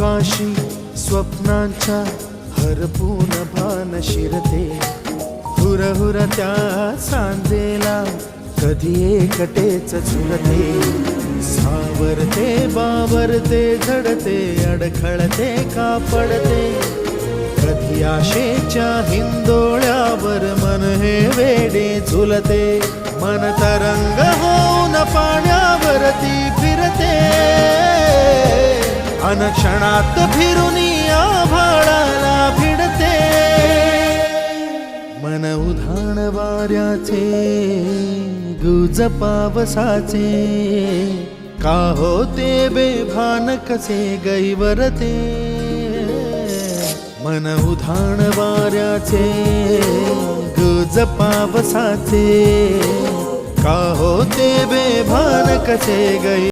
आकाशी स्वप्नांच्या हरपून भान शिरते, हुरहुर त्या सांजेला कधी एकटेच झुलते, सावरते बावरते झडते अडखळते का पडते, कधी आशेच्या हिंदोळ्यावर मन हे वेडे झुलते, मन तरंग होऊन पाण्यावरती फिरते, अनक्षणात फिरून आभाळाला भिडते, मन उधाण वाऱ्याचे गुज पावसाचे, का होते बेभान कसे गैवरते, मन उधाण वाऱ्याचे गुज पावसाचे, का होते बेभान कसे गै